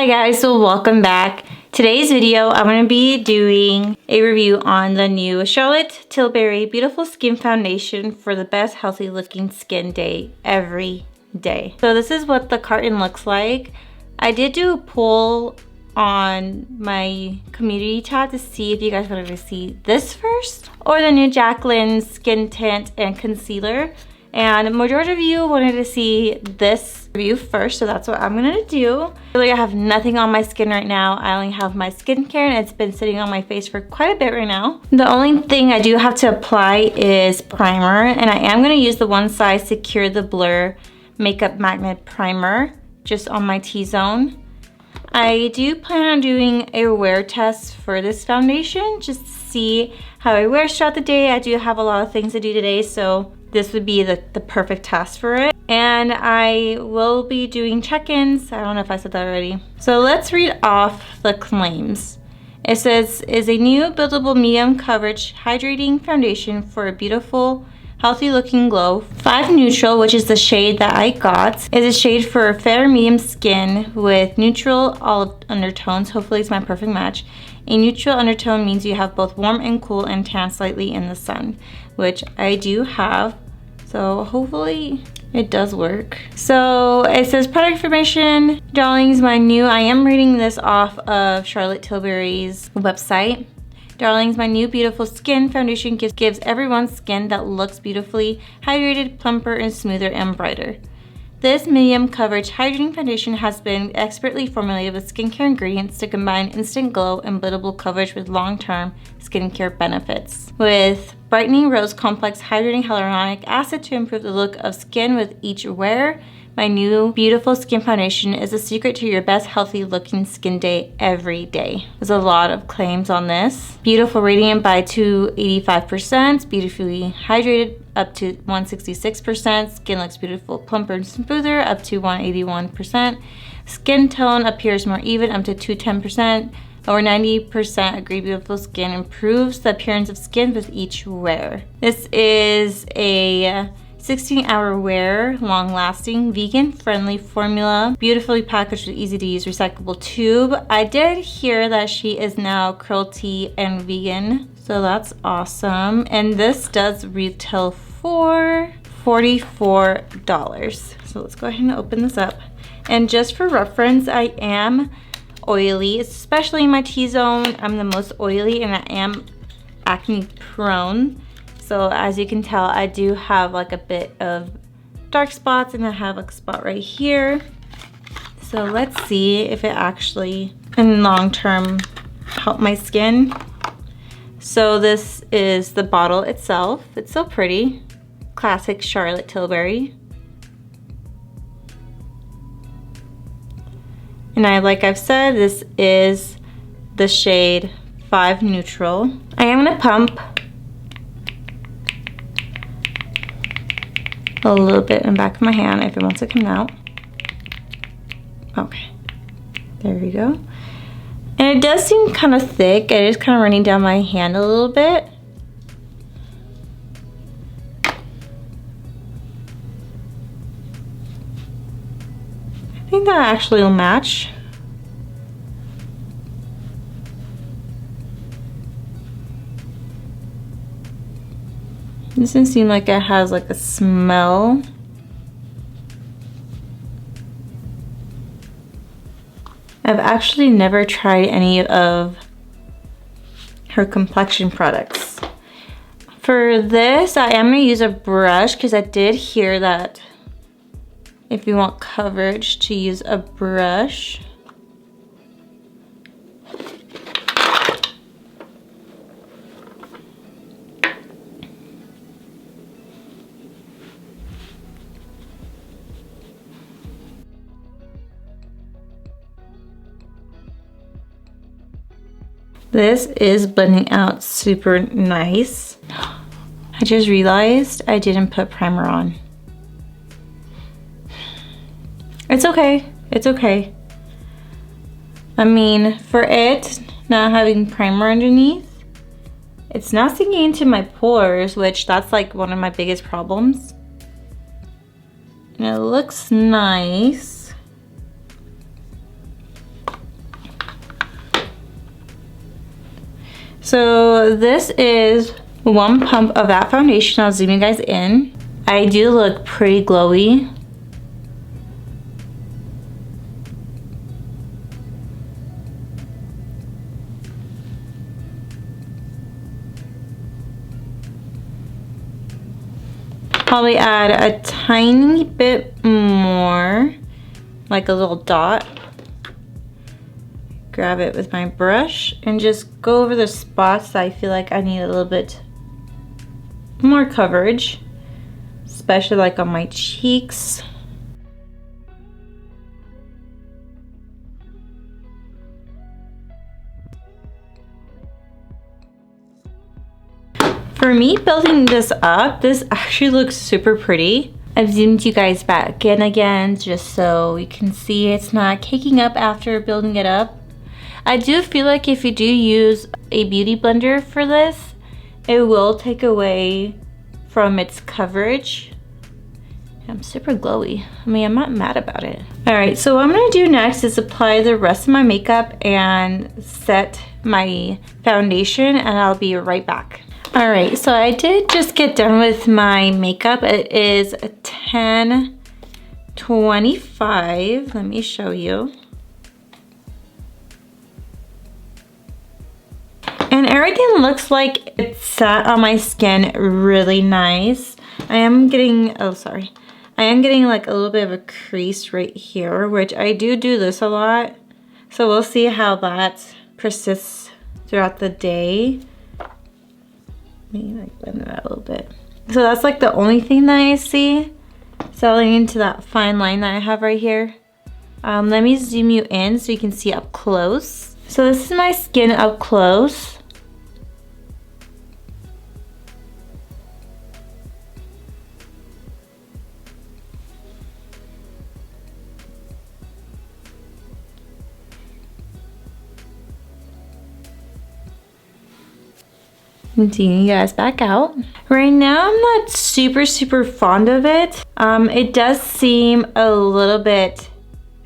Hi guys, so welcome back. Today's video, I'm going to be doing a review on the new Charlotte Tilbury Beautiful Skin Foundation for the best healthy looking skin day every day. So this is what the carton looks like. I did do a poll on my community tab to see if you guys wanted to see this first or the new Jaclyn Skin Tint and Concealer. And the majority of you wanted to see this review first, so that's what I'm gonna do. Really, I have nothing on my skin right now. I only have my skincare and it's been sitting on my face for quite a bit right now. The only thing I do have to apply is primer, and I am gonna use the One Size Secure the Blur Makeup Magnet Primer just on my T-zone. I do plan on doing a wear test for this foundation just to see how I wear throughout the day. I do have a lot of things to do today, so this would be the perfect test for it. And I will be doing check-ins. I don't know if I said that already. So let's read off the claims. It says, is a new buildable medium coverage hydrating foundation for a beautiful, healthy looking glow. 5 Neutral, which is the shade that I got, is a shade for fair medium skin with neutral olive undertones. Hopefully it's my perfect match. A neutral undertone means you have both warm and cool and tan slightly in the sun, which I do have. So hopefully it does work. So it says product information. Darlings, I am reading this off of Charlotte Tilbury's website. Darlings, my new beautiful skin foundation gives everyone's skin that looks beautifully hydrated, plumper, and smoother and brighter. This medium coverage hydrating foundation has been expertly formulated with skincare ingredients to combine instant glow and buildable coverage with long-term skincare benefits. With brightening rose complex hydrating hyaluronic acid to improve the look of skin with each wear, my new beautiful skin foundation is the secret to your best healthy looking skin day every day. There's a lot of claims on this. Beautiful radiant by 285%, beautifully hydrated up to 166%, skin looks beautiful, plumper and smoother up to 181%, skin tone appears more even up to 210%, over 90% agree beautiful skin improves the appearance of skin with each wear. This is a 16-hour wear, long-lasting, vegan-friendly formula, beautifully packaged with easy-to-use recyclable tube. I did hear that she is now cruelty and vegan, so that's awesome. And this does retail for $44. So let's go ahead and open this up. And just for reference, I am oily, especially in my T-zone. I'm the most oily and I am acne prone. So as you can tell, I do have like a bit of dark spots and I have a spot right here. So let's see if it actually in long term help my skin. So this is the bottle itself. It's so pretty. Classic Charlotte Tilbury. And like I've said, this is the shade 5 Neutral. I am gonna pump a little bit in the back of my hand if it wants to come out. Okay, there we go. And it does seem kind of thick. It is kind of running down my hand a little bit. I think that actually will match. It doesn't seem like it has like a smell. I've actually never tried any of her complexion products. For this, I am gonna use a brush because I did hear that if you want coverage to use a brush. This is blending out super nice. I just realized I didn't put primer on. It's okay, it's okay. I mean, for it not having primer underneath, it's not sinking into my pores, which that's like one of my biggest problems. And it looks nice. So this is one pump of that foundation. I'll zoom you guys in. I do look pretty glowy. Probably add a tiny bit more, like a little dot. Grab it with my brush and just go over the spots that I feel like I need a little bit more coverage, especially like on my cheeks. For me, building this up, this actually looks super pretty. I've zoomed you guys back in again just so you can see it's not caking up after building it up. I do feel like if you do use a beauty blender for this, it will take away from its coverage. I'm super glowy. I mean, I'm not mad about it. All right, so what I'm gonna do next is apply the rest of my makeup and set my foundation, and I'll be right back. All right, so I did just get done with my makeup. It is 10:25. Let me show you. And everything looks like it sat on my skin really nice. I am getting like a little bit of a crease right here, which I do this a lot. So we'll see how that persists throughout the day. Let me like blend it out a little bit. So that's like the only thing that I see settling into that fine line that I have right here. Let me zoom you in so you can see up close. So this is my skin up close. I'm taking you guys back out. Right now, I'm not super fond of it. It does seem a little bit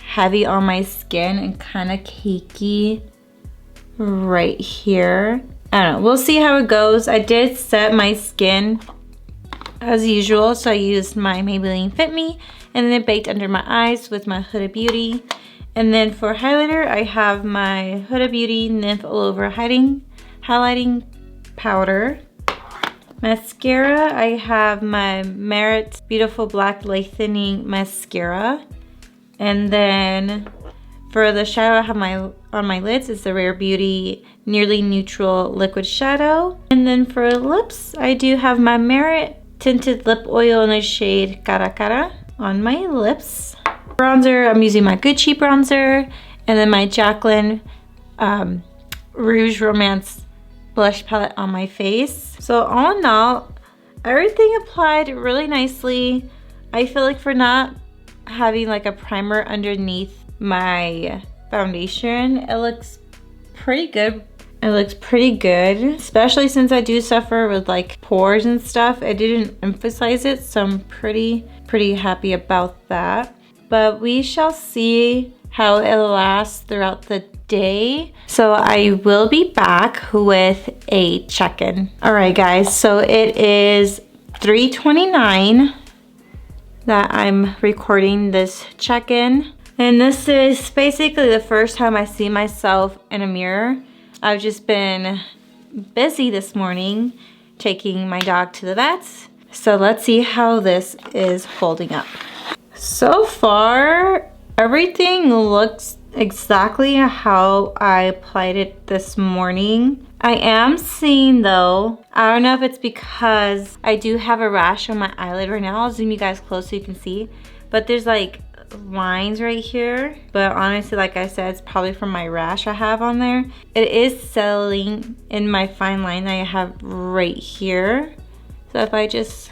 heavy on my skin and kind of cakey right here. I don't know, we'll see how it goes. I did set my skin as usual, so I used my Maybelline Fit Me, and then it baked under my eyes with my Huda Beauty. And then for highlighter, I have my Huda Beauty Nymph All Over highlighting powder. Mascara, I have my Merit Beautiful Black Lightening Mascara. And then for the shadow I have on my lids is the Rare Beauty Nearly Neutral Liquid Shadow. And then for lips, I do have my Merit Tinted Lip Oil in the shade Cara Cara on my lips. Bronzer, I'm using my Gucci bronzer. And then my Jaclyn Rouge Romance blush palette on my face. So all in all, everything applied really nicely. I feel like for not having like a primer underneath my foundation, it looks pretty good. It looks pretty good, especially since I do suffer with like pores and stuff. I didn't emphasize it, so I'm pretty happy about that. But we shall see how it lasts throughout the day. So I will be back with a check-in. All right, guys, so it is 3:29 that I'm recording this check-in. And this is basically the first time I see myself in a mirror. I've just been busy this morning taking my dog to the vets. So let's see how this is holding up. So far, everything looks exactly how I applied it this morning. I am seeing though, I don't know if it's because I do have a rash on my eyelid right now. I'll zoom you guys close so you can see. But there's like lines right here. But honestly, like I said, it's probably from my rash I have on there. It is settling in my fine line that I have right here. So if I just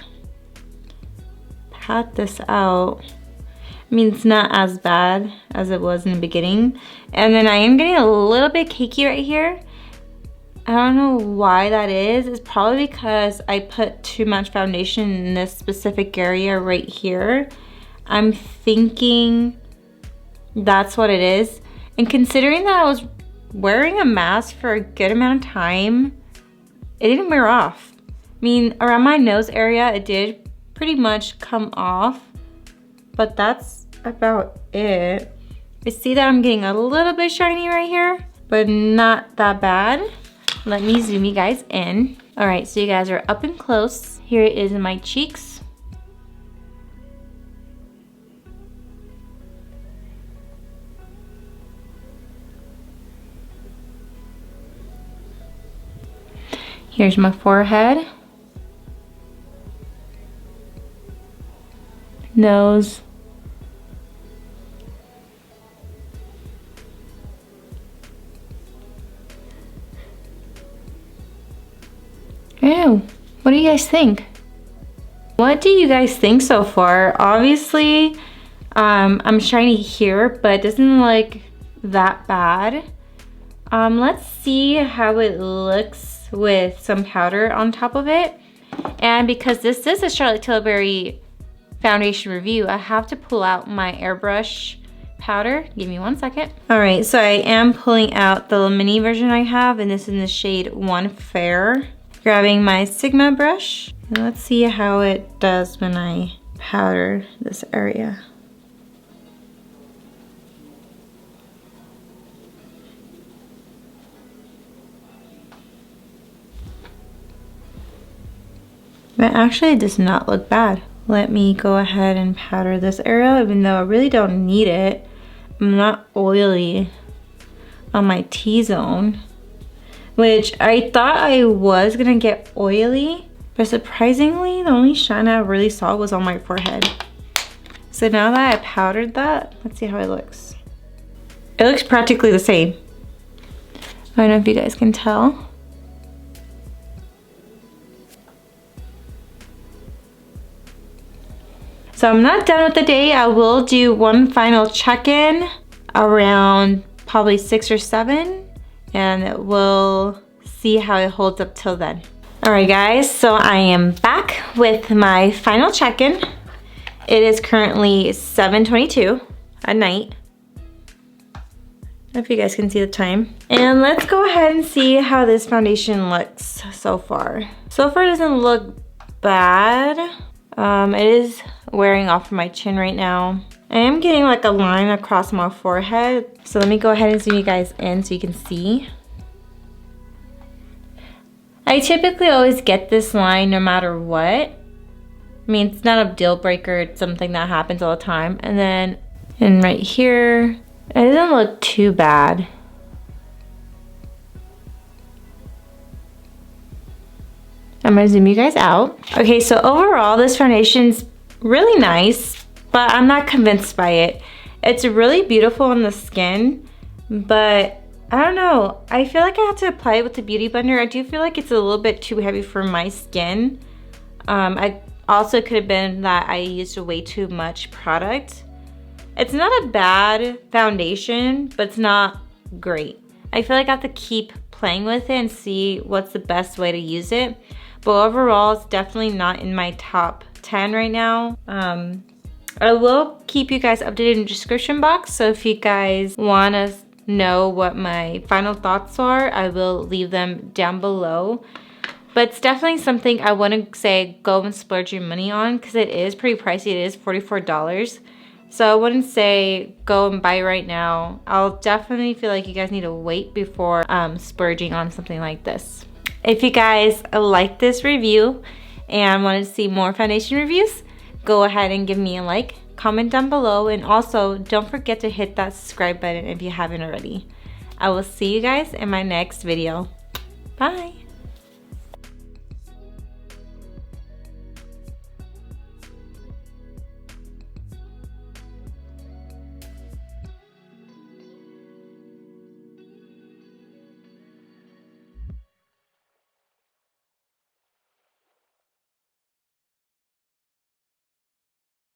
pat this out, I mean, it's not as bad as it was in the beginning. And then I am getting a little bit cakey right here. I don't know why that is. It's probably because I put too much foundation in this specific area right here. I'm thinking that's what it is. And considering that I was wearing a mask for a good amount of time, it didn't wear off. I mean, around my nose area, it did pretty much come off, but that's about it. I see that I'm getting a little bit shiny right here, but not that bad. Let me zoom you guys in. All right, so you guys are up and close. Here is my cheeks. Here's my forehead. Nose. Ew, what do you guys think? What do you guys think so far? Obviously, I'm shiny here, but it doesn't look that bad. Let's see how it looks with some powder on top of it. And because this is a Charlotte Tilbury foundation review, I have to pull out my airbrush powder. Give me 1 second. All right, so I am pulling out the mini version I have, and this is in the shade 1 Fair. Grabbing my Sigma brush, and let's see how it does when I powder this area. But actually it does not look bad. Let me go ahead and powder this area, even though I really don't need it. I'm not oily on my T-zone, which I thought I was gonna get oily, but surprisingly, the only shine I really saw was on my forehead. So now that I powdered that, let's see how it looks. It looks practically the same. I don't know if you guys can tell. So I'm not done with the day. I will do one final check-in around probably 6 or 7. And we'll see how it holds up till then. All right, guys, so I am back with my final check-in. It is currently 7:22 at night. I don't know if you guys can see the time. And let's go ahead and see how this foundation looks so far. So far, it doesn't look bad. It is wearing off from my chin right now. I am getting like a line across my forehead. So let me go ahead and zoom you guys in so you can see. I typically always get this line no matter what. I mean, it's not a deal breaker, it's something that happens all the time. And then, and right here, it doesn't look too bad. I'm gonna zoom you guys out. Okay, so overall, this foundation's really nice, but I'm not convinced by it. It's really beautiful on the skin, but I don't know. I feel like I have to apply it with the Beauty Blender. I do feel like it's a little bit too heavy for my skin. I also could have been that I used way too much product. It's not a bad foundation, but it's not great. I feel like I have to keep playing with it and see what's the best way to use it. But overall, it's definitely not in my top 10 right now. I will keep you guys updated in the description box. So if you guys want to know what my final thoughts are, I will leave them down below. But it's definitely something I wouldn't say go and splurge your money on, because it is pretty pricey. It is $44. So I wouldn't say go and buy right now. I'll definitely feel like you guys need to wait before splurging on something like this. If you guys like this review and want to see more foundation reviews, go ahead and give me a like, comment down below, and also don't forget to hit that subscribe button if you haven't already. I will see you guys in my next video. Bye!